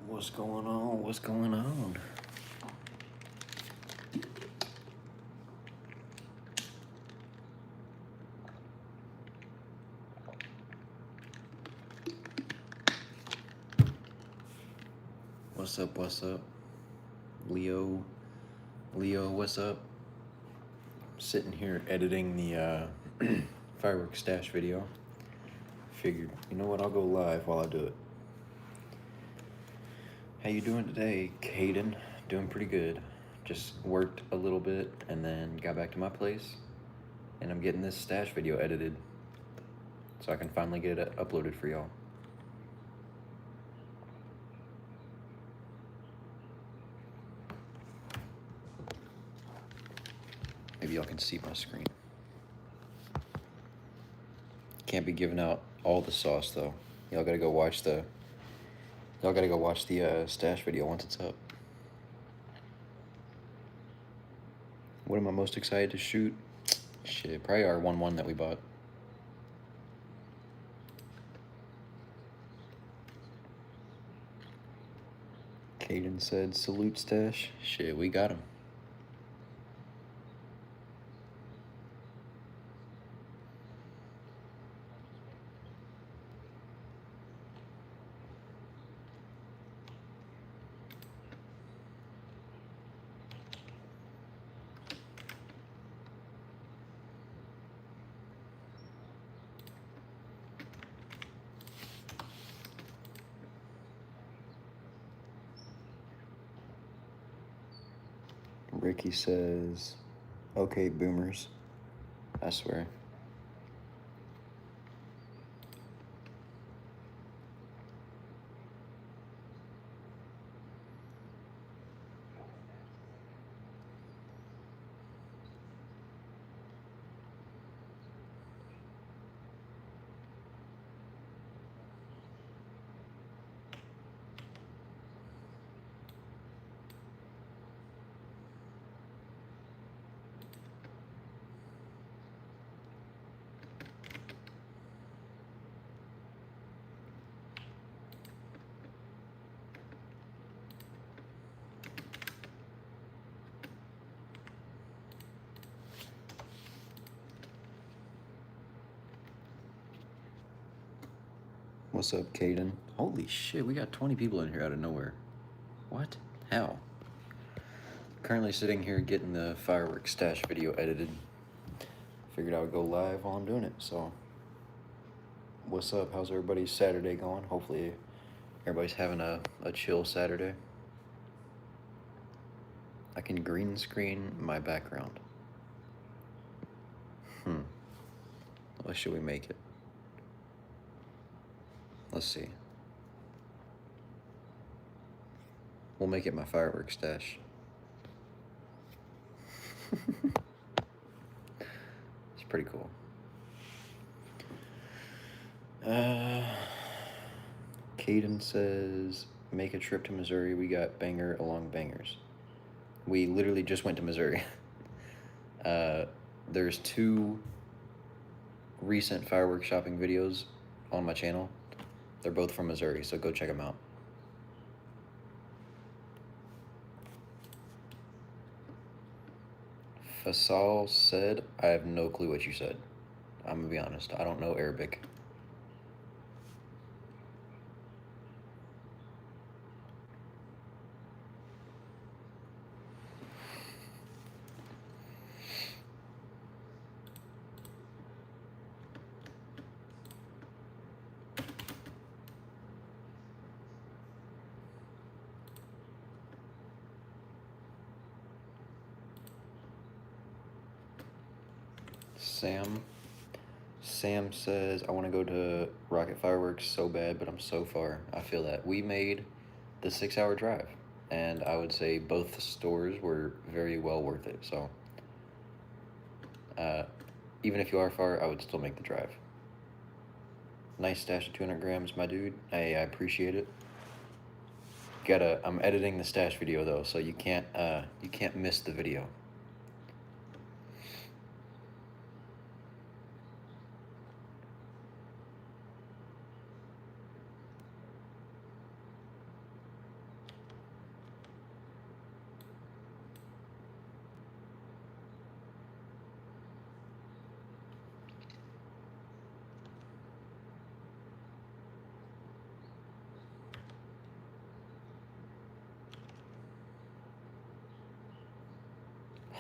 What's going on? What's going on? What's up? What's up? Leo, what's up? I'm sitting here editing the fireworks stash video. Figured, you know what, I'll go live while I do it. How you doing today, Caden? Doing pretty good. Just worked a little bit and then got back to my place. And I'm getting this stash video edited so I can finally get it uploaded for y'all. Maybe y'all can see my screen. Can't be giving out all the sauce though. Y'all gotta go watch the stash video once it's up. What am I most excited to shoot? Shit, probably our 1-1 that we bought. Caden said, salute stash. Shit, we got him. Ricky says, okay, boomers. I swear. What's up, Caden? Holy shit, we got 20 people in here out of nowhere. What? How? Currently sitting here getting the fireworks stash video edited. Figured I would go live while I'm doing it, so. What's up? How's everybody's Saturday going? Hopefully everybody's having a chill Saturday. I can green screen my background. What should we make it? Let's see. We'll make it my fireworks stash. It's pretty cool. Caden says, make a trip to Missouri. We got banger along bangers. We literally just went to Missouri. There's 2 recent fireworks shopping videos on my channel. They're both from Missouri, so go check them out. Fasal said, I have no clue what you said. I'm gonna be honest, I don't know Arabic. Sam says, I want to go to Rocket Fireworks so bad, but I'm so far. I feel that. We made the 6-hour drive, and I would say both stores were very well worth it. So even if you are far, I would still make the drive. Nice stash of 200 grams, my dude. Hey, I appreciate it. I'm editing the stash video though, so you can't miss the video.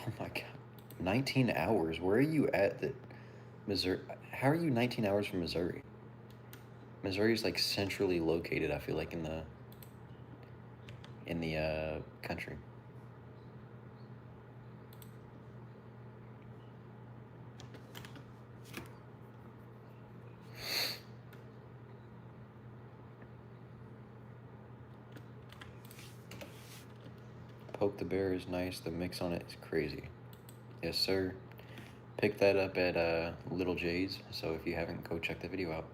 Oh my god. 19 hours? Where are you at that Missouri? How are you 19 hours from Missouri? Missouri is like centrally located, I feel like, in the country. Poke the Bear is nice. The mix on it is crazy. Yes, sir. Pick that up at Little J's. So if you haven't, go check the video out.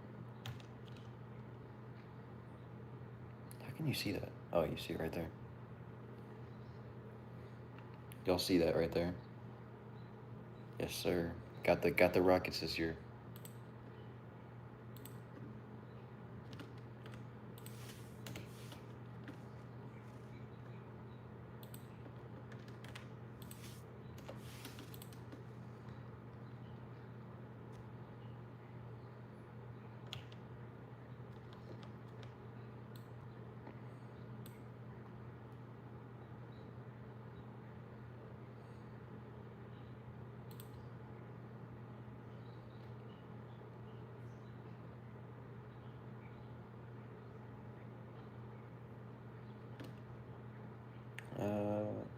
How can you see that? Oh, you see it right there. Y'all see that right there? Yes, sir. Got the Rockets this year.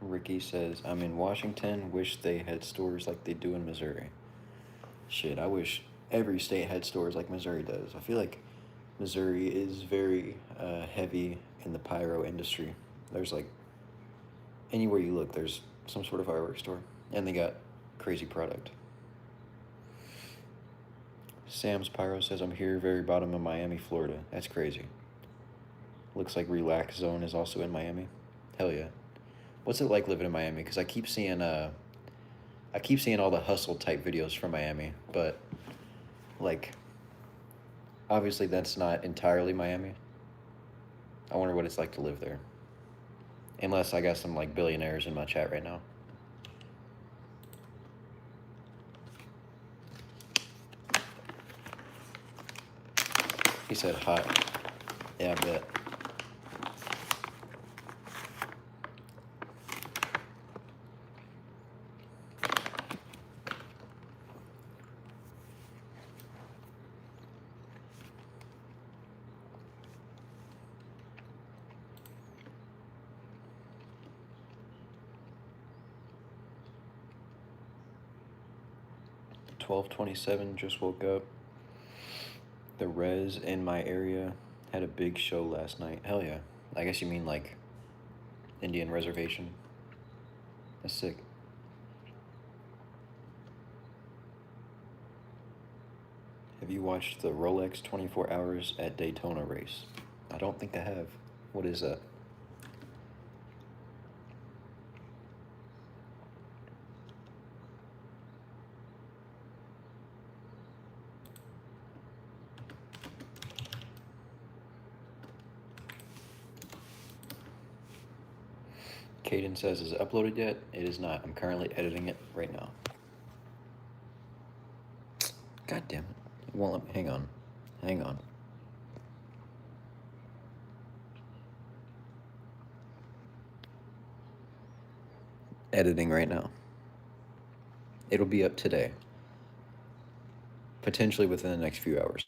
Ricky says, I'm in Washington, wish they had stores like they do in Missouri. Shit, I wish every state had stores like Missouri does. I feel like Missouri is very heavy in the pyro industry. There's like, anywhere you look, there's some sort of fireworks store. And they got crazy product. Sam's Pyro says, I'm here, very bottom of Miami, Florida. That's crazy. Looks like Relax Zone is also in Miami. Hell yeah. What's it like living in Miami? Because I keep seeing all the hustle type videos from Miami, but like, obviously that's not entirely Miami. I wonder what it's like to live there. Unless I got some like billionaires in my chat right now. He said hot. Yeah, I bet. $12:27, just woke up. The res in my area had a big show last night. Hell yeah. I guess you mean like Indian reservation. That's sick. Have you watched the Rolex 24 Hours at Daytona race? I don't think I have. What is that? Caden says, is it uploaded yet? It is not. I'm currently editing it right now. God damn it. It won't let me. Hang on. Hang on. Editing right now. It'll be up today. Potentially within the next few hours.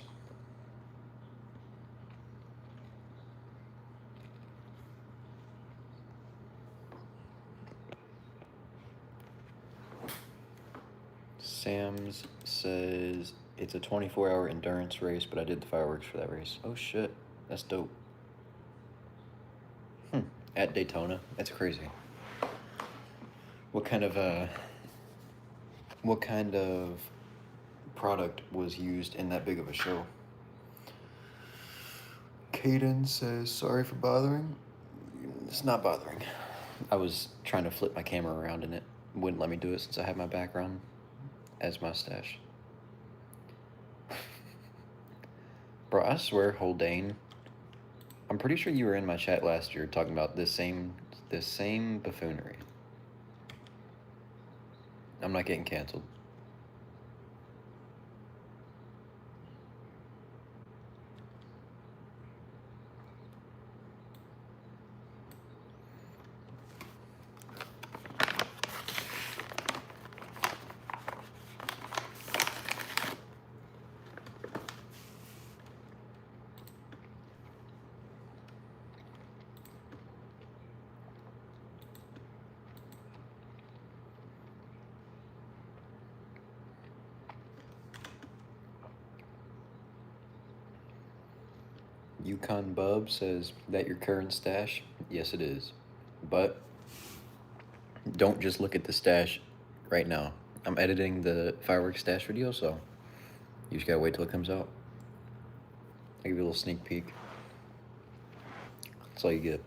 Sam's says it's a 24-hour endurance race, but I did the fireworks for that race. Oh shit, that's dope. At Daytona, that's crazy. What kind of product was used in that big of a show? Caden says, sorry for bothering. It's not bothering. I was trying to flip my camera around and it wouldn't let me do it since I have my background as mustache. Bro, I swear, Holdane, I'm pretty sure you were in my chat last year talking about this same buffoonery. I'm not getting canceled. Yukon Bub says, that your current stash? Yes, it is. But don't just look at the stash right now. I'm editing the fireworks stash video, so you just gotta wait till it comes out. I'll give you a little sneak peek. That's all you get.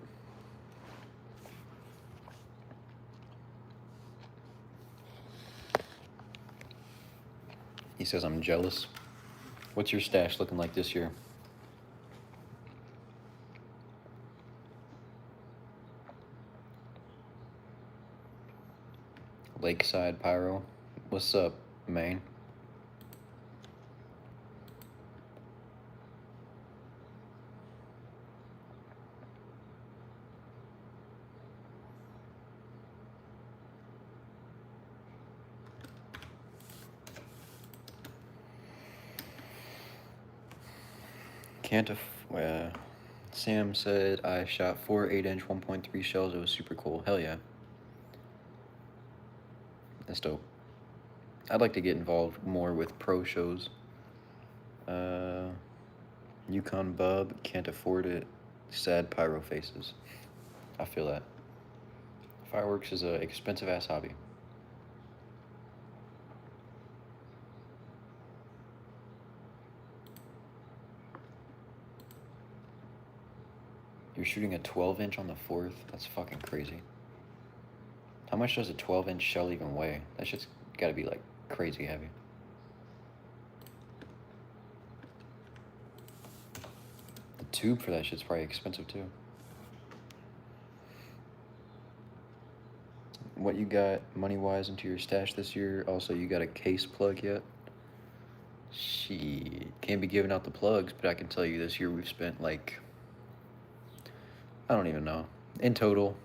He says, I'm jealous. What's your stash looking like this year? Lakeside Pyro. What's up, Maine? Sam said, I shot 4 8-inch 1.3 shells. It was super cool. Hell yeah. That's dope. I'd like to get involved more with pro shows. Yukon Bub, can't afford it. Sad pyro faces. I feel that. Fireworks is an expensive ass hobby. You're shooting a 12-inch on the 4th? That's fucking crazy. How much does a 12-inch shell even weigh? That shit's gotta be like crazy heavy. The tube for that shit's probably expensive too. What you got money-wise into your stash this year? Also, you got a case plug yet? Shit. Can't be giving out the plugs, but I can tell you this year we've spent like, I don't even know. In total,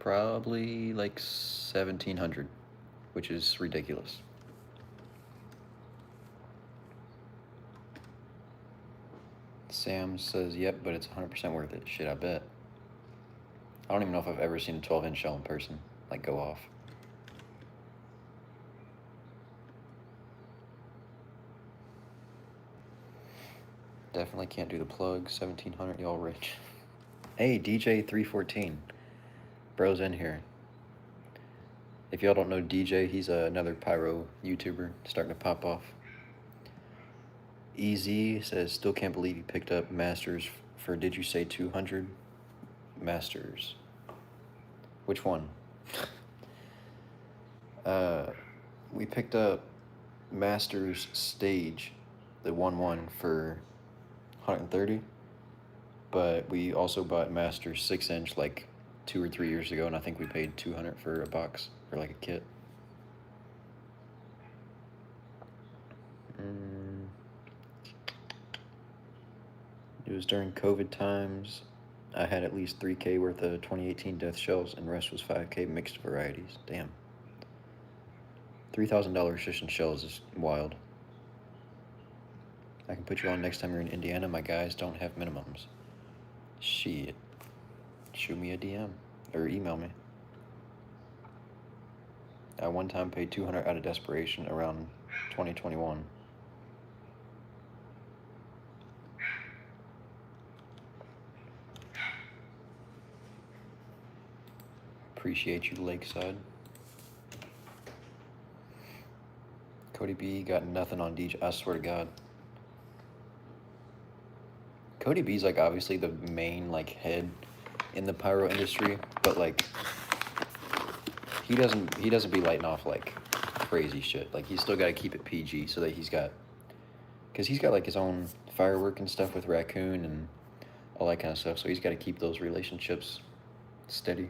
probably like 1,700, which is ridiculous. Sam says, yep, but it's 100% worth it. Shit, I bet. I don't even know if I've ever seen a 12-inch shell in person, like, go off. Definitely can't do the plug. 1,700, y'all rich. Hey, DJ314. Bro's in here. If y'all don't know DJ, he's another pyro YouTuber starting to pop off. EZ says, still can't believe you picked up Masters for, did you say 200? Masters. Which one? We picked up Masters Stage, the 1-1 for 130, but we also bought Masters 6-inch like 2 or 3 years ago, and I think we paid 200 for a box, for like a kit. It was during COVID times. I had at least 3K worth of 2018 Death Shells, and the rest was 5K mixed varieties. Damn. $3,000 just in shells is wild. I can put you on next time you're in Indiana. My guys don't have minimums. Shit. Shoot me a DM or email me. I one time paid 200 out of desperation around 2021. Appreciate you, Lakeside. Cody B got nothing on DJ. I swear to God. Cody B's like obviously the main like head in the pyro industry, but like he doesn't be lighting off like crazy shit. Like he's still got to keep it PG so that he's got like his own firework and stuff with Raccoon and all that kind of stuff. So he's got to keep those relationships steady.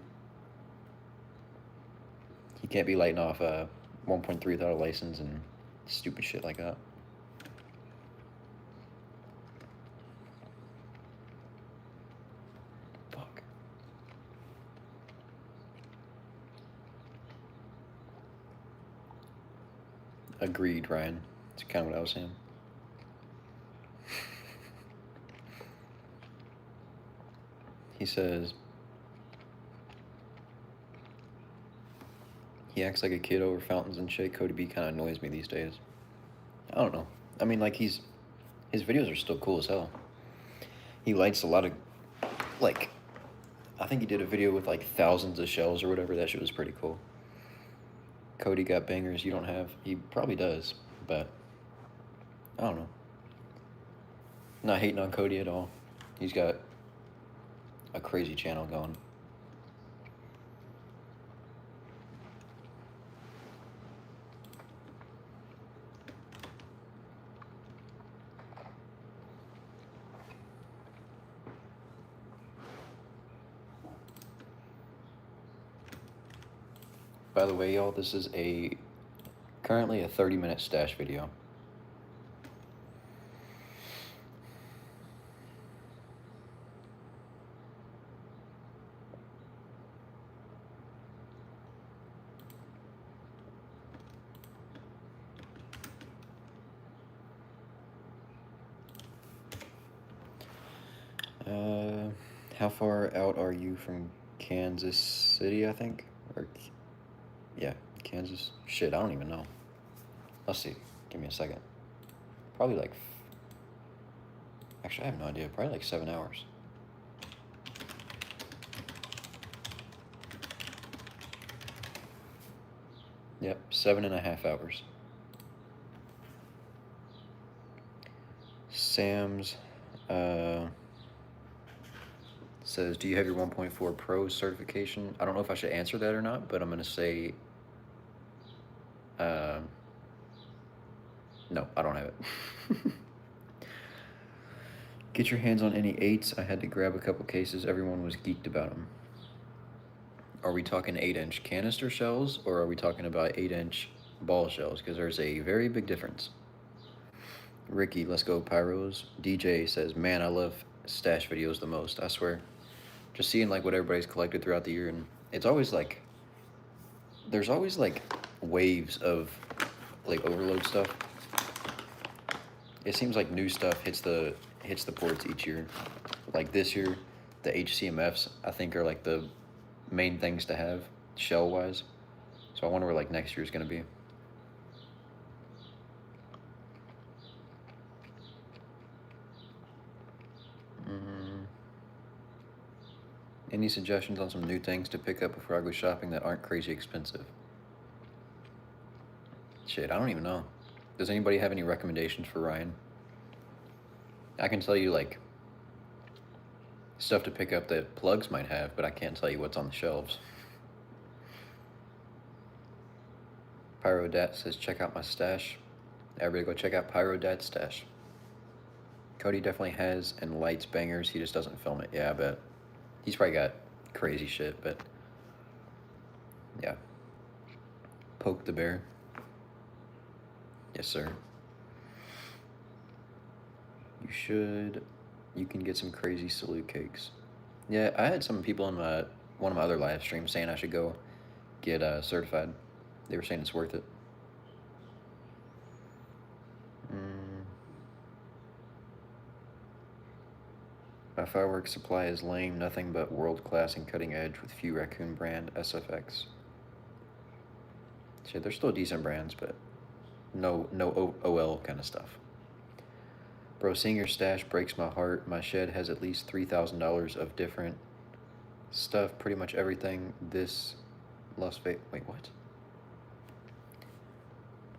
He can't be lighting off a 1.3 without a license and stupid shit like that. Fuck. Agreed, Ryan. That's kind of what I was saying. He says, he acts like a kid over fountains and shit. Cody B kind of annoys me these days. I don't know. I mean, like, he's His videos are still cool as hell. He lights a lot of, like, I think he did a video with like thousands of shells or whatever. That shit was pretty cool. Cody got bangers you don't have. He probably does, but I don't know. Not hating on Cody at all. He's got a crazy channel going. By the way, y'all, this is currently a 30-minute stash video. How far out are you from Kansas City, I think? Or, yeah, Kansas. Shit, I don't even know. Let's see. Give me a second. Probably like, actually, I have no idea. Probably like 7 hours. Yep, 7.5 hours. Sam's, says, do you have your 1.4 Pro certification? I don't know if I should answer that or not, but I'm going to say, no, I don't have it. Get your hands on any 8s. I had to grab a couple cases. Everyone was geeked about them. Are we talking 8-inch canister shells, or are we talking about 8-inch ball shells? Because there's a very big difference. Ricky, let's go Pyros. DJ says, man, I love stash videos the most. I swear. Just seeing like what everybody's collected throughout the year, and it's always like, there's always like waves of like overload stuff. It seems like new stuff hits the ports each year. Like this year, the HCMFs I think are like the main things to have shell wise. So I wonder where like next year's gonna be. Any suggestions on some new things to pick up before I go shopping that aren't crazy expensive? Shit, I don't even know. Does anybody have any recommendations for Ryan? I can tell you like stuff to pick up that plugs might have, but I can't tell you what's on the shelves. Pyrodat says, check out my stash. Everybody go check out Pyrodat's stash. Cody definitely has and lights bangers. He just doesn't film it. Yeah, I bet. He's probably got crazy shit, but yeah. Poke the bear. Yes, sir. You can get some crazy salute cakes. Yeah, I had some people in one of my other live streams saying I should go get certified. They were saying it's worth it. My fireworks supply is lame, nothing but world-class and cutting-edge with few Raccoon brand SFX. Shit, they're still decent brands, but no OL kind of stuff. Bro, seeing your stash breaks my heart. My shed has at least $3,000 of different stuff, pretty much everything this Las Vegas... Wait, what?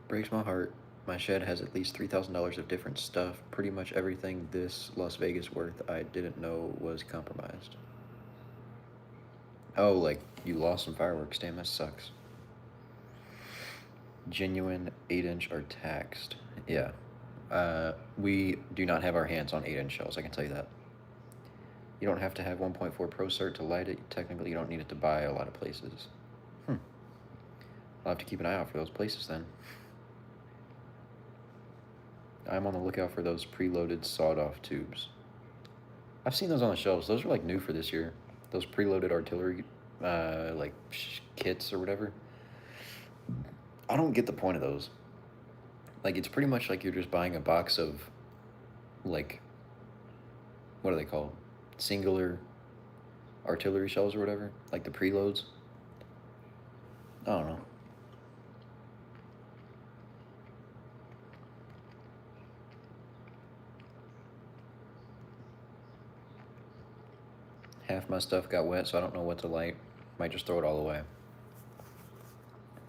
Breaks my heart. My shed has at least $3,000 of different stuff, pretty much everything this Las Vegas worth I didn't know was compromised. Oh, like, you lost some fireworks. Damn, that sucks. Genuine 8-inch are taxed. Yeah. We do not have our hands on 8-inch shells, I can tell you that. You don't have to have 1.4 Pro Cert to light it. Technically, you don't need it to buy a lot of places. I'll have to keep an eye out for those places then. I'm on the lookout for those preloaded sawed-off tubes. I've seen those on the shelves. Those are like new for this year. Those preloaded artillery, like kits or whatever. I don't get the point of those. Like, it's pretty much like you're just buying a box of, like, what are they called? Singular artillery shells or whatever. Like the preloads. I don't know. Half my stuff got wet, so I don't know what to light. Might just throw it all away.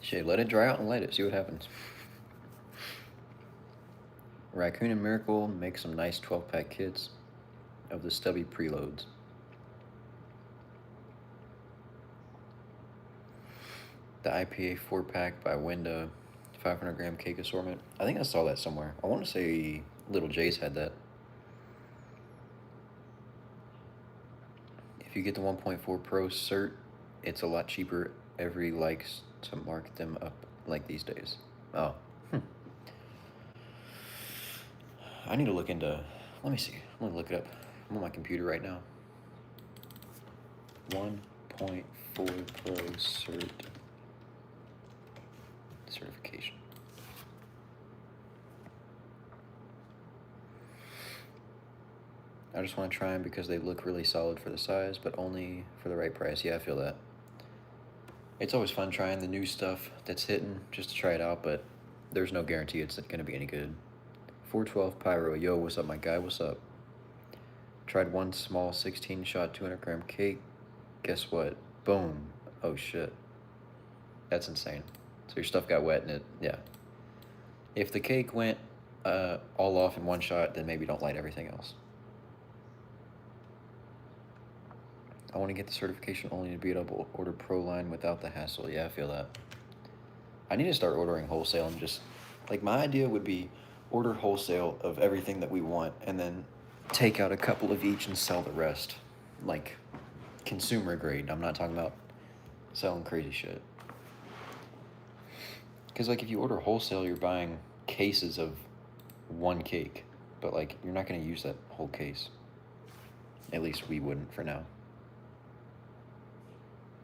Shit, let it dry out and light it, see what happens. Raccoon and Miracle make some nice 12-pack kits of the stubby preloads. The IPA 4-pack by Winda, 500-gram cake assortment. I think I saw that somewhere. I want to say Little J's had that. If you get the 1.4 Pro cert, it's a lot cheaper. Every likes to mark them up like these days. Oh. I need to look into, let me see. I'm gonna look it up. I'm on my computer right now. 1.4 Pro certification. I just want to try them because they look really solid for the size, but only for the right price. Yeah, I feel that. It's always fun trying the new stuff that's hitting just to try it out, but there's no guarantee it's going to be any good. 412 Pyro, yo, what's up, my guy? What's up? Tried one small 16-shot 200-gram cake. Guess what? Boom. Oh, shit. That's insane. So your stuff got wet and it, yeah. If the cake went all off in one shot, then maybe don't light everything else. I want to get the certification only to be able to order Pro line without the hassle. Yeah, I feel that. I need to start ordering wholesale and just, like, my idea would be order wholesale of everything that we want and then take out a couple of each and sell the rest. Like, consumer grade. I'm not talking about selling crazy shit. Because, like, if you order wholesale, you're buying cases of one cake. But, like, you're not going to use that whole case. At least we wouldn't for now.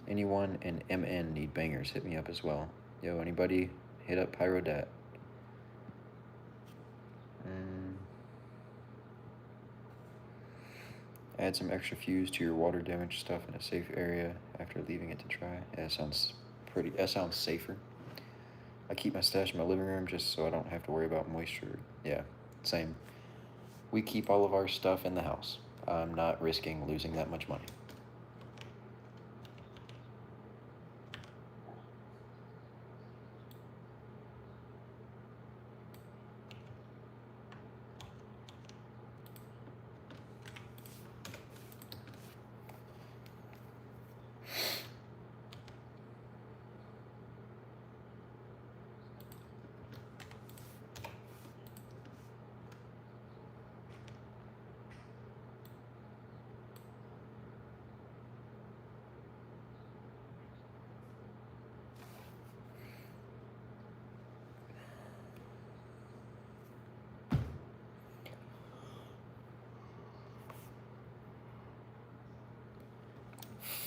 Anyone in MN need bangers, hit me up as well. Yo, anybody, hit up Pyrodat. Add some extra fuse to your water damage stuff in a safe area after leaving it to dry. Yeah, that sounds safer. I keep my stash in my living room just so I don't have to worry about moisture. Yeah, same. We keep all of our stuff in the house. I'm not risking losing that much money.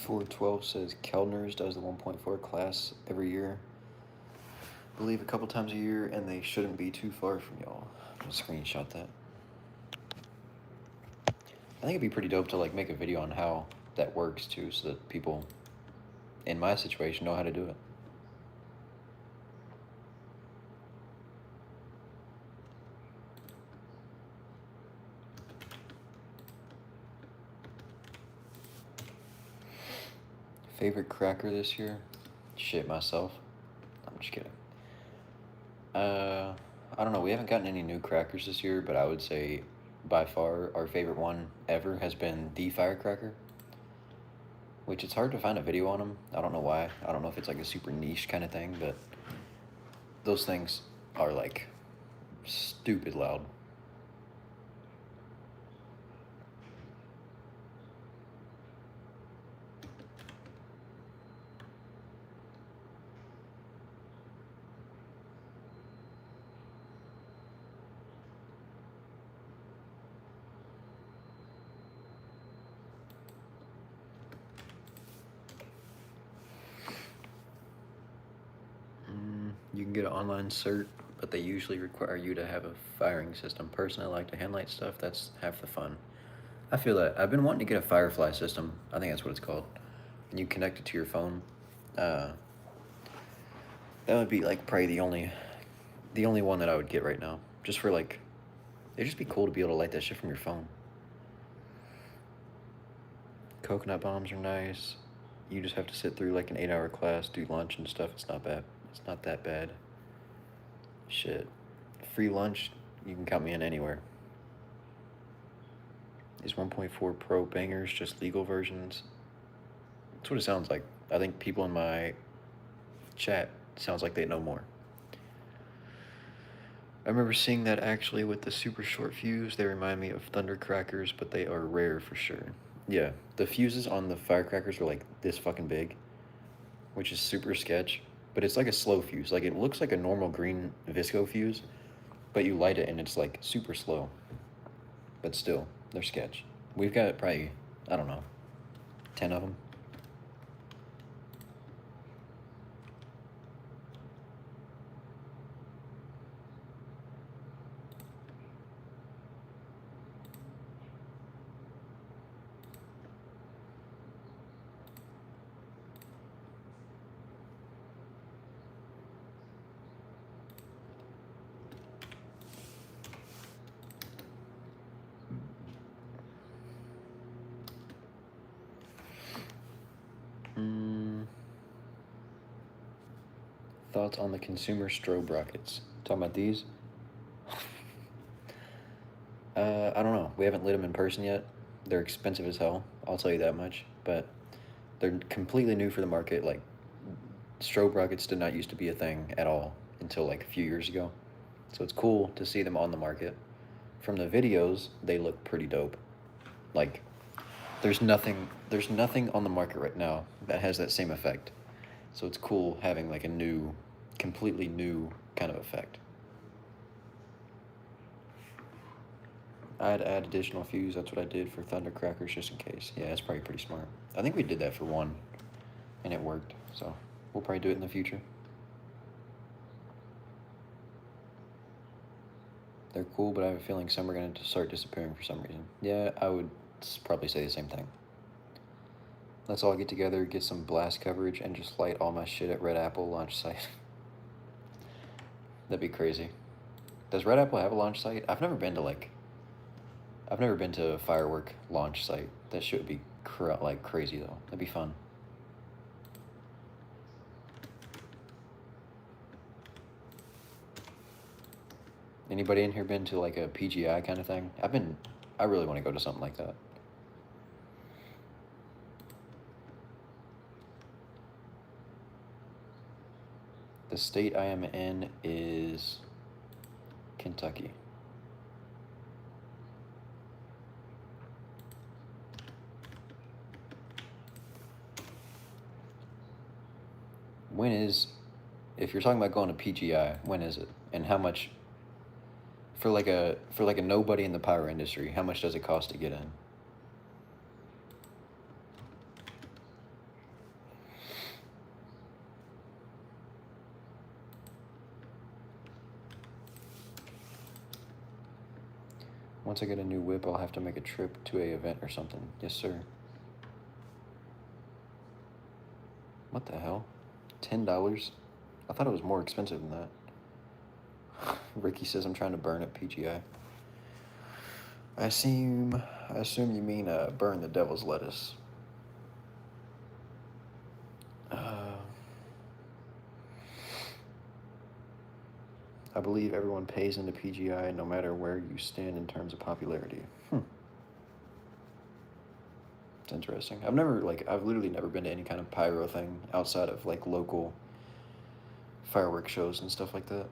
.412 says Kellner's does the 1.4 class every year. I believe a couple times a year, and they shouldn't be too far from y'all. I'm gonna screenshot that. I think it'd be pretty dope to like make a video on how that works too, so that people in my situation know how to do it. Favorite cracker this year? Shit, myself. I'm just kidding. I don't know. We haven't gotten any new crackers this year, but I would say by far our favorite one ever has been the firecracker. Which it's hard to find a video on them. I don't know why. I don't know if it's like a super niche kind of thing, but those things are like stupid loud. You can get an online cert, but they usually require you to have a firing system. Personally, I like to handlight stuff. That's half the fun. I feel that. I've been wanting to get a Firefly system. I think that's what it's called. And you connect it to your phone. That would be like probably the only one that I would get right now. Just for like, it'd just be cool to be able to light that shit from your phone. Coconut bombs are nice. You just have to sit through like an 8-hour class, do lunch and stuff. It's not bad. It's not that bad. Shit. Free lunch, you can count me in anywhere. Is 1.4 Pro bangers just legal versions? That's what it sounds like. I think people in my chat sounds like they know more. I remember seeing that actually with the super short fuse. They remind me of thundercrackers, but they are rare for sure. Yeah, the fuses on the firecrackers are like this fucking big, which is super sketch. But it's like a slow fuse. Like it looks like a normal green visco fuse, but you light it and it's like super slow. But still, they're sketch. We've got probably, I don't know, 10 of them. Thoughts on the consumer strobe rockets? Talking about these? I don't know. We haven't lit them in person yet. They're expensive as hell. I'll tell you that much. But they're completely new for the market. Like, strobe rockets did not used to be a thing at all until like a few years ago. So it's cool to see them on the market. From the videos, they look pretty dope. Like, there's nothing on the market right now that has that same effect. So it's cool having like a new, completely new kind of effect. I'd add additional fuse. That's what I did for thundercrackers just in case. Yeah, it's probably pretty smart. I think we did that for one, and it worked. So we'll probably do it in the future. They're cool, but I have a feeling some are going to start disappearing for some reason. Yeah, I would probably say the same thing. Let's all get together, get some blast coverage, and just light all my shit at Red Apple launch site. That'd be crazy. Does Red Apple have a launch site? I've never been to a firework launch site. That shit would be like crazy though. That'd be fun. Anybody in here been to like a PGI kind of thing? I really want to go to something like that. The state I am in is Kentucky. If you're talking about going to PGI, when is it? And how much, for like a nobody in the pyro industry, how much does it cost to get in? Once I get a new whip, I'll have to make a trip to a event or something. Yes, sir. What the hell? $10? I thought it was more expensive than that. Ricky says I'm trying to burn at PGI. I assume you mean burn the devil's lettuce. I believe everyone pays into PGI no matter where you stand in terms of popularity. It's interesting. I've literally never been to any kind of pyro thing outside of like local fireworks shows and stuff like that.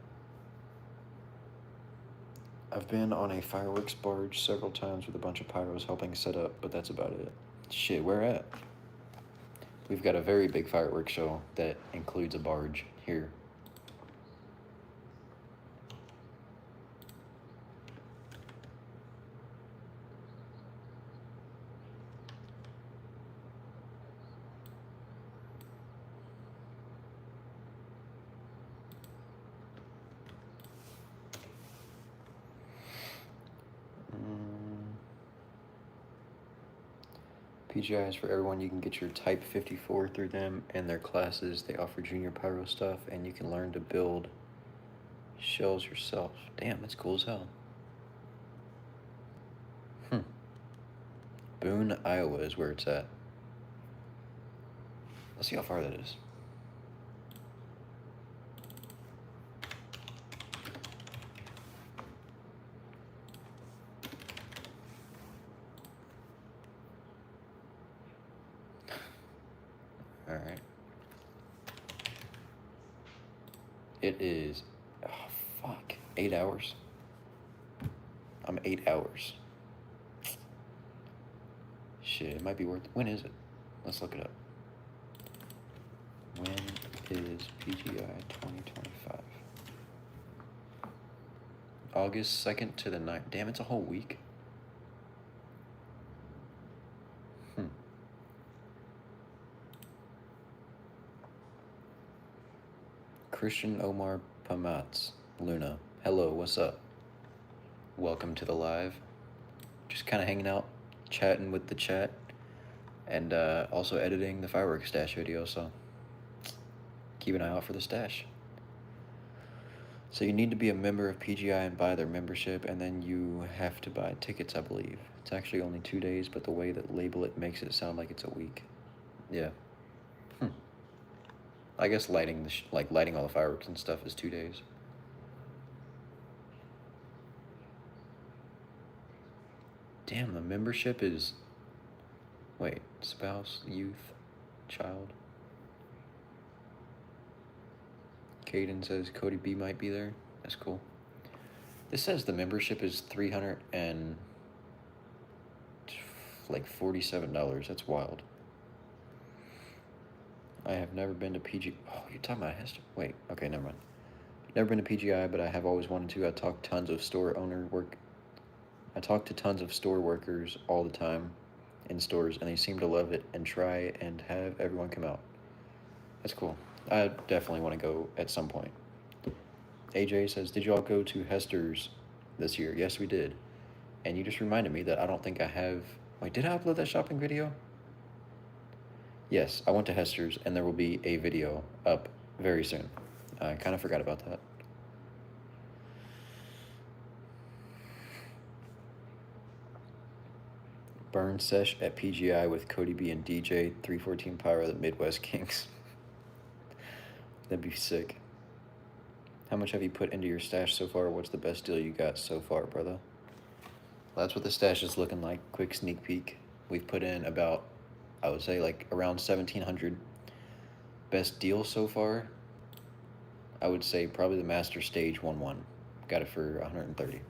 I've been on a fireworks barge several times with a bunch of pyros helping set up, but that's about it. Shit, where at? We've got a very big fireworks show that includes a barge here. PGI is for everyone. You can get your Type 54 through them and their classes. They offer junior pyro stuff, and you can learn to build shells yourself. Damn, that's cool as hell. Boone, Iowa is where it's at. Let's see how far that is. All right. It is, oh, fuck, 8 hours. I'm 8 hours. Shit, it might be worth it. When is it? Let's look it up. When is PGI 2025? August 2nd to the 9th. Damn, it's a whole week. Christian Omar Pamatz, Luna. Hello, what's up? Welcome to the live. Just kind of hanging out, chatting with the chat, and also editing the fireworks stash video, so keep an eye out for the stash. So you need to be a member of PGI and buy their membership, and then you have to buy tickets, I believe. It's actually only 2 days, but the way that label it makes it sound like it's a week. Yeah. I guess lighting lighting all the fireworks and stuff is 2 days. Damn, the membership is, wait, spouse, youth, child. Caden says Cody B might be there. That's cool. This says the membership is $347. That's wild. I have never been to PG. Oh, you're talking about Hester? Wait, okay, never mind. Never been to PGI, but I have always wanted to. I talk to tons of store workers all the time in stores, and they seem to love it and try and have everyone come out. That's cool. I definitely want to go at some point. AJ says, did you all go to Hester's this year? Yes, we did. And you just reminded me that I don't think I have... Wait, did I upload that shopping video? Yes, I went to Hester's, and there will be a video up very soon. I kind of forgot about that. Burn sesh at PGI with Cody B and DJ 314 Pyro, the Midwest Kings. That'd be sick. How much have you put into your stash so far? What's the best deal you got so far, brother? Well, that's what the stash is looking like. Quick sneak peek. We've put in about, I would say, like around 1,700. Best deal so far, I would say probably the Master Stage 1-1. Got it for 130.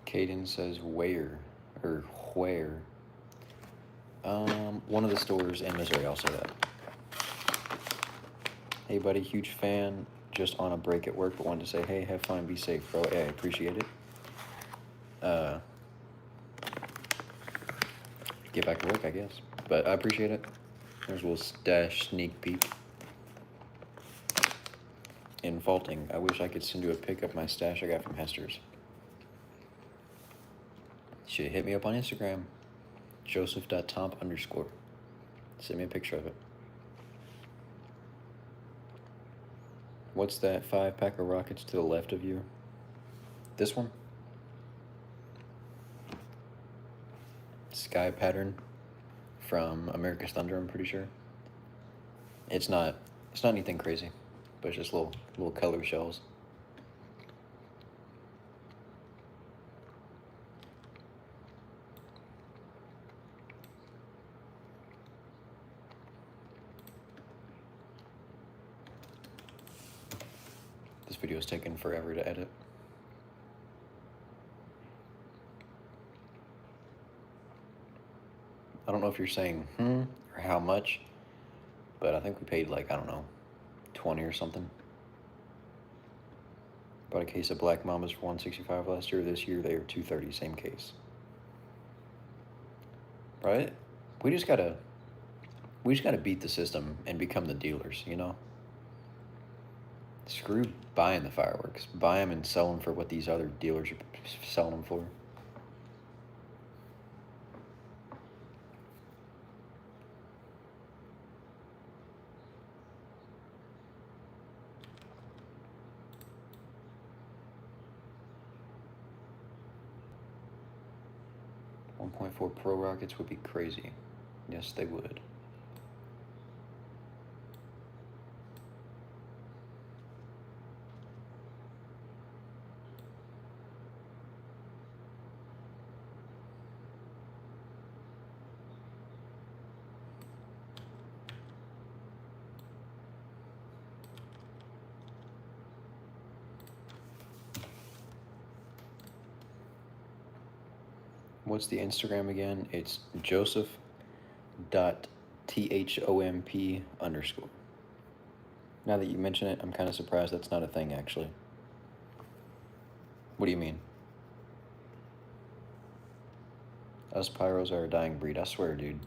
Caden says where. One of the stores in Missouri, I'll say that. Hey buddy, huge fan, just on a break at work, but wanted to say, hey, have fun, be safe, bro. Yeah, I appreciate it. Get back to work, I guess. But I appreciate it. There's a little stash sneak peek. In Faulting, I wish I could send you a pic of my stash I got from Hester's. Should hit me up on Instagram, joseph.tomp_. Send me a picture of it. What's that 5-pack of rockets to the left of you? This one? Sky pattern from America's Thunder, I'm pretty sure. It's not anything crazy, but it's just little color shells. This video is taking forever to edit. I don't know if you're saying or how much, but I think we paid like, I don't know, 20 or something. Bought a case of Black Mamas for $165 last year. This year they are $230, same case. Right? We just gotta beat the system and become the dealers, you know? Screw buying the fireworks. Buy them and sell them for what these other dealers are selling them for. .4 Pro rockets would be crazy. Yes, they would. What's the Instagram again? It's Joseph.thomp_. Now that you mention it, I'm kind of surprised that's not a thing, actually. What do you mean? Us pyros are a dying breed, I swear, dude.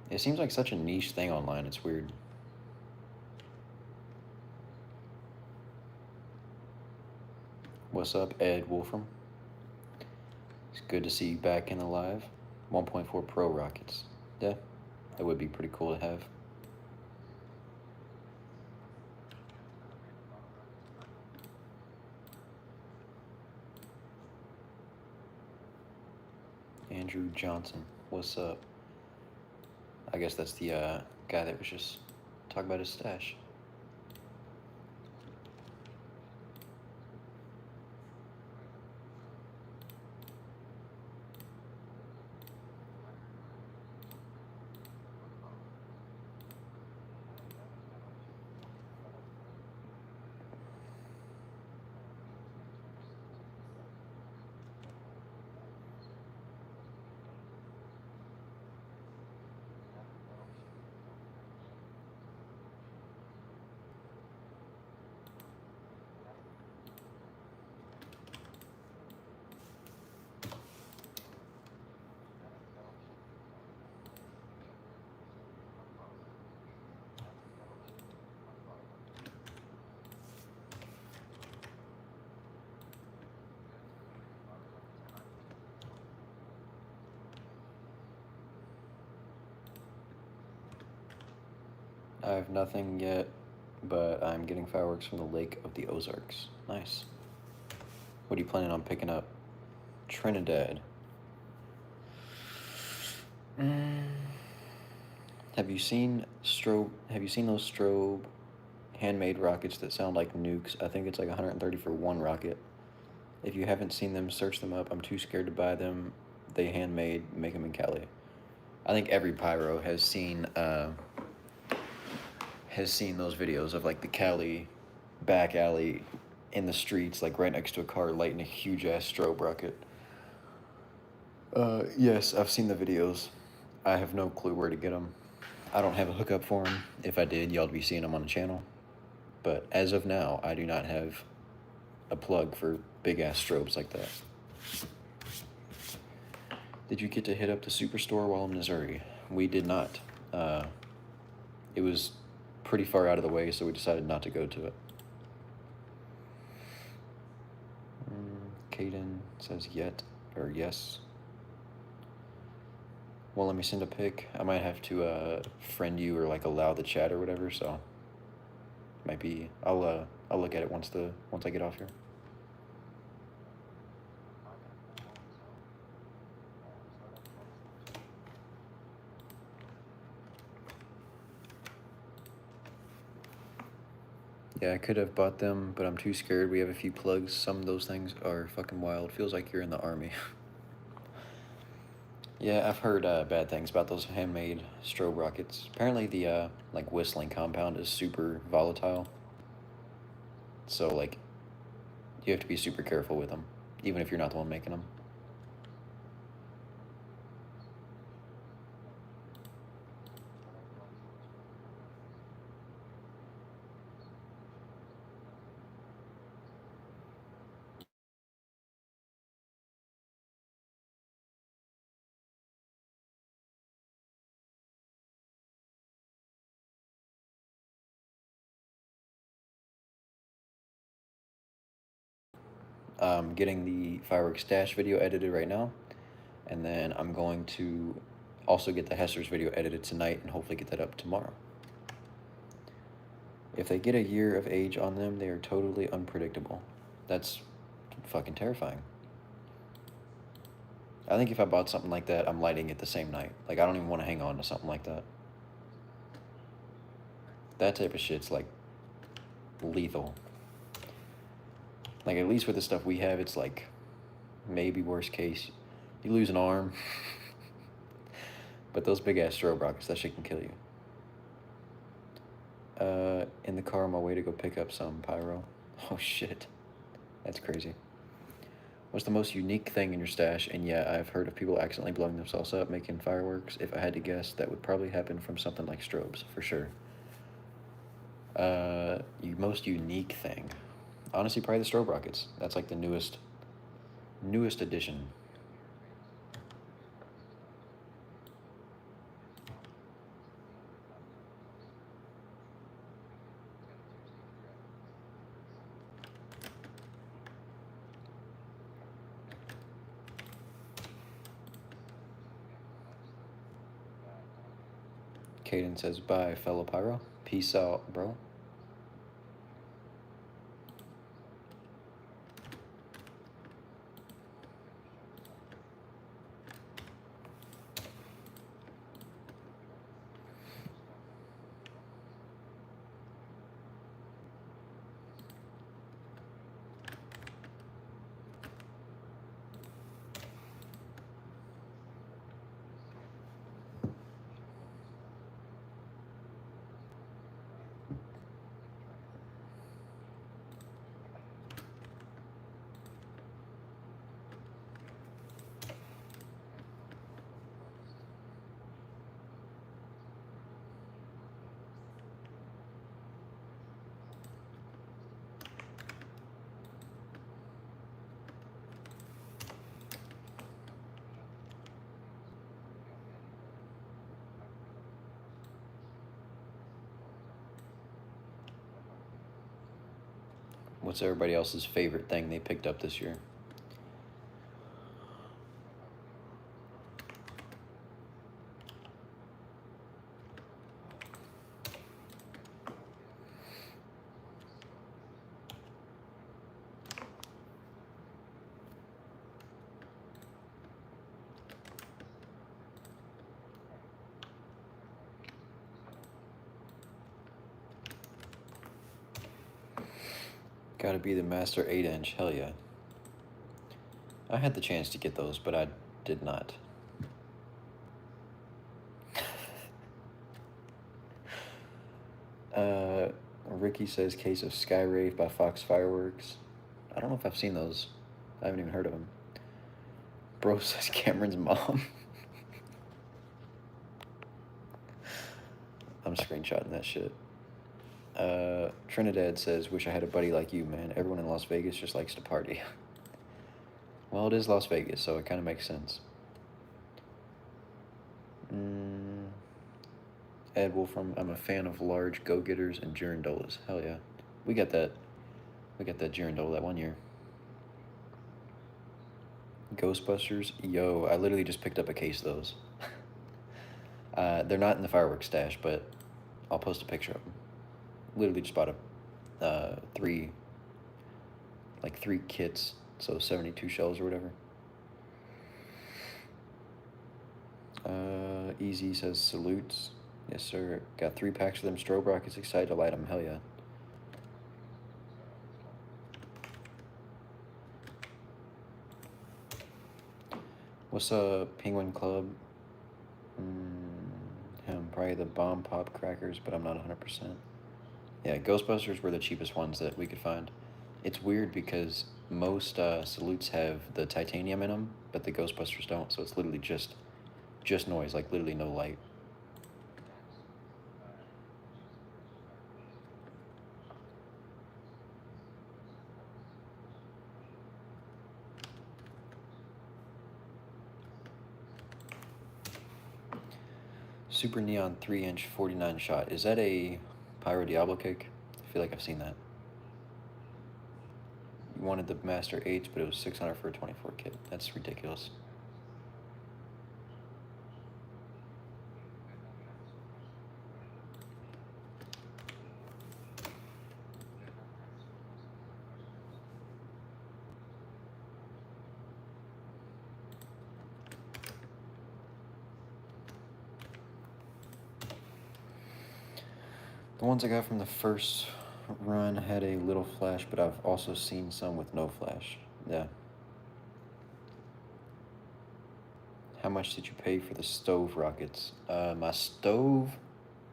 It seems like such a niche thing online, it's weird. What's up, Ed Wolfram? It's good to see you back and alive. 1.4 Pro rockets. Yeah, that would be pretty cool to have. Andrew Johnson, what's up? I guess that's the guy that was just talking about his stash. I have nothing yet, but I'm getting fireworks from the Lake of the Ozarks. Nice. What are you planning on picking up? Trinidad. Have you seen Strobe? Have you seen those Strobe handmade rockets that sound like nukes? I think it's like 130 for one rocket. If you haven't seen them, search them up. I'm too scared to buy them. They handmade, make them in Cali. I think every pyro has seen those videos of like the Cali back alley in the streets, like right next to a car, lighting a huge ass strobe rocket. Yes, I've seen the videos. I have no clue where to get them. I don't have a hookup for them. If I did, y'all would be seeing them on the channel. But as of now, I do not have a plug for big ass strobes like that. Did you get to hit up the superstore while in Missouri? We did not. It was pretty far out of the way, so we decided not to go to it. Caden says yet, or yes. Well, let me send a pic. I might have to friend you or like allow the chat or whatever, so might be I'll look at it once I get off here. Yeah, I could have bought them, but I'm too scared. We have a few plugs. Some of those things are fucking wild. Feels like you're in the army. Yeah, I've heard bad things about those handmade strobe rockets. Apparently the like whistling compound is super volatile. So like you have to be super careful with them, even if you're not the one making them. I'm getting the fireworks stash video edited right now, and then I'm going to also get the Hesser's video edited tonight and hopefully get that up tomorrow. If they get a year of age on them, they are totally unpredictable. That's fucking terrifying. I think if I bought something like that, I'm lighting it the same night. Like, I don't even want to hang on to something like that. That type of shit's, like, lethal. Like, at least with the stuff we have, it's, like, maybe worst case, you lose an arm. But those big-ass strobe rockets, that shit can kill you. In the car on my way to go pick up some pyro. Oh, shit. That's crazy. What's the most unique thing in your stash? And yeah, I've heard of people accidentally blowing themselves up making fireworks. If I had to guess, that would probably happen from something like strobes, for sure. Most unique thing. Honestly, probably the strobe rockets. That's like the newest addition. Caden says, bye, fellow pyro. Peace out, bro. What's everybody else's favorite thing they picked up this year? Gotta be the Master 8-inch, hell yeah. I had the chance to get those, but I did not. Ricky says case of Sky Rave by Fox Fireworks. I don't know if I've seen those. I haven't even heard of them. Bro says Cameron's mom. I'm screenshotting that shit. Trinidad says, wish I had a buddy like you, man. Everyone in Las Vegas just likes to party. Well, it is Las Vegas, so it kind of makes sense. Ed Wolfram, I'm a fan of large go-getters and girandolas. Hell yeah. We got that girandola that one year. Ghostbusters, yo, I literally just picked up a case of those. They're not in the fireworks stash, but I'll post a picture of them. Literally just bought three kits, so 72 shells or whatever. Easy says salutes. Yes, sir. Got 3 packs of them strobe rockets. Excited to light them. Hell yeah. What's up, Penguin Club? Probably the bomb pop crackers, but I'm not 100%. Yeah, Ghostbusters were the cheapest ones that we could find. It's weird because most salutes have the titanium in them, but the Ghostbusters don't, so it's literally just noise, like literally no light. Super Neon 3-inch 49 shot. Is that a Pyro Diablo cake? I feel like I've seen that. You wanted the Master H, but it was 600 for a 24 kit. That's ridiculous. The ones I got from the first run had a little flash, but I've also seen some with no flash. Yeah. How much did you pay for the stove rockets? My stove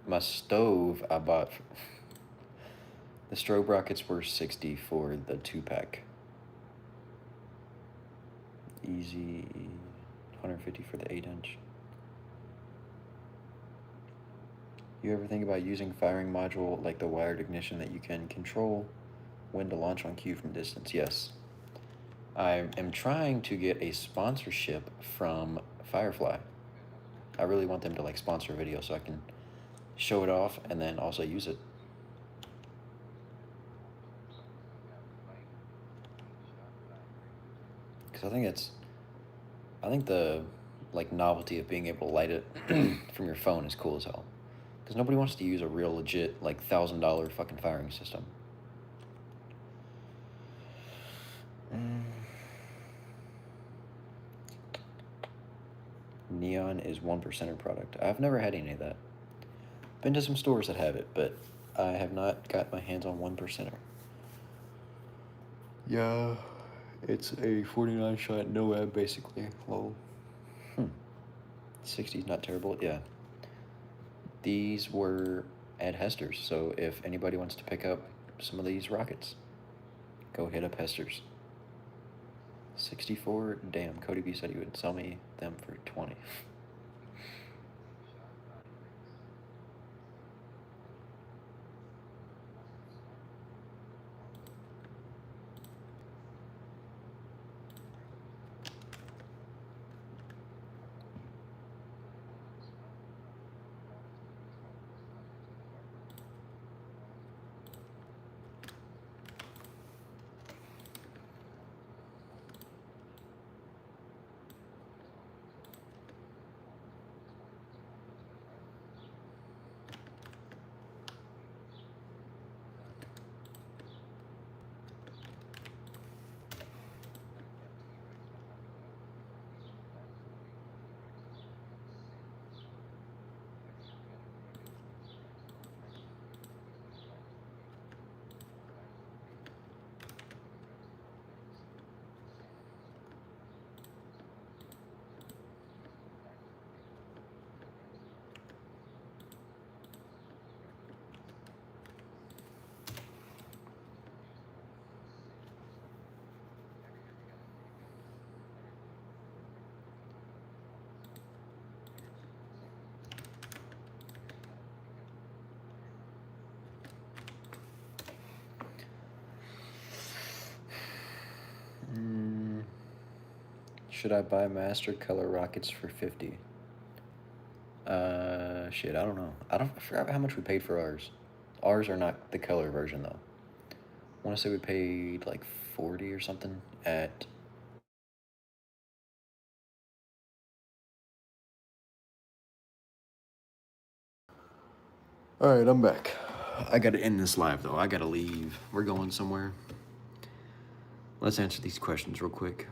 I bought. The strobe rockets were 60 for the 2-pack. Easy, 150 for the 8-inch. You ever think about using firing module like the wired ignition that you can control when to launch on cue from distance? Yes. I am trying to get a sponsorship from Firefly. I really want them to like sponsor a video so I can show it off and then also use it. Because I think the like novelty of being able to light it from your phone is cool as hell. Because nobody wants to use a real legit like $1,000 fucking firing system. Neon is 1%er product. I've never had any of that. Been to some stores that have it, but I have not got my hands on 1%er. Yeah, it's a 49 shot no ab basically. Lol. 60's not terrible. Yeah. These were at Hester's, so if anybody wants to pick up some of these rockets, go hit up Hester's. 64. Damn, Cody B said he would sell me them for 20. Should I buy Master Color Rockets for 50? Shit, I don't know. I forgot how much we paid for ours. Ours are not the color version though. I want to say we paid like 40 or something at. All right, I'm back. I gotta end this live though. I gotta leave. We're going somewhere. Let's answer these questions real quick.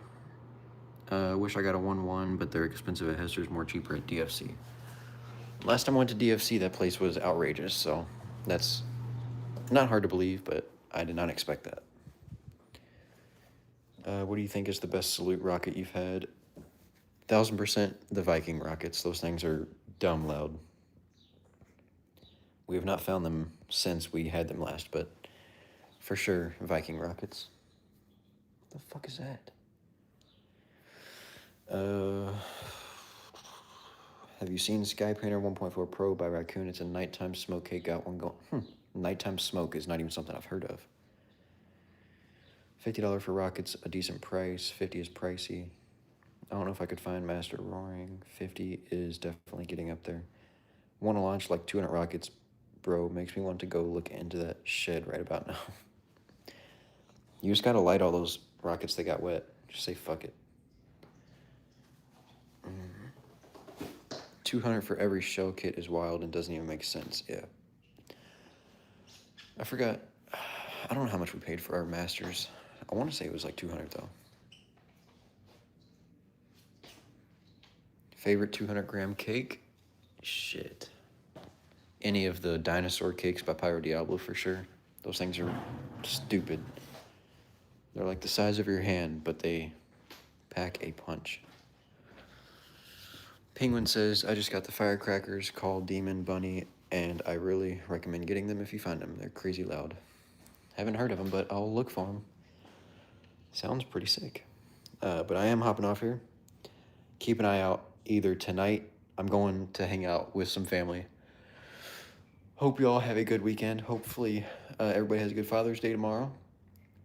Wish I got a 1-1, but they're expensive at Hester's, more cheaper at DFC. Last time I went to DFC, that place was outrageous, so that's not hard to believe, but I did not expect that. What do you think is the best salute rocket you've had? 1000% the Viking rockets. Those things are dumb loud. We have not found them since we had them last, but for sure, Viking rockets. What the fuck is that? Have you seen Sky Painter 1.4 Pro by Raccoon? It's a nighttime smoke cake. Got one going. Nighttime smoke is not even something I've heard of. $50 for rockets, a decent price. 50 is pricey. I don't know if I could find Master Roaring. 50 is definitely getting up there. Want to launch like 200 rockets, bro. Makes me want to go look into that shed right about now. You just gotta light all those rockets that got wet. Just say fuck it. 200 for every shell kit is wild and doesn't even make sense. Yeah. I forgot. I don't know how much we paid for our masters. I want to say it was like 200 though. Favorite 200-gram cake? Shit. Any of the dinosaur cakes by Pyro Diablo for sure. Those things are stupid. They're like the size of your hand, but they pack a punch. Penguin says, I just got the firecrackers called Demon Bunny, and I really recommend getting them if you find them. They're crazy loud. Haven't heard of them, but I'll look for them. Sounds pretty sick. But I am hopping off here. Keep an eye out. Either tonight, I'm going to hang out with some family. Hope you all have a good weekend. Hopefully, everybody has a good Father's Day tomorrow.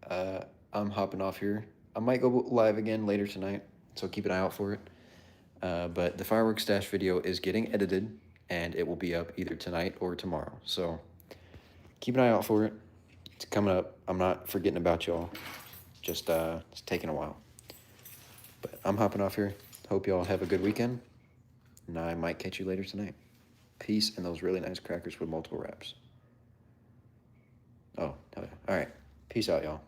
I'm hopping off here. I might go live again later tonight, so keep an eye out for it. But the fireworks stash video is getting edited, and it will be up either tonight or tomorrow. So keep an eye out for it. It's coming up. I'm not forgetting about y'all. Just it's taking a while. But I'm hopping off here. Hope y'all have a good weekend, and I might catch you later tonight. Peace and those really nice crackers with multiple wraps. Oh, hell yeah. All right. Peace out, y'all.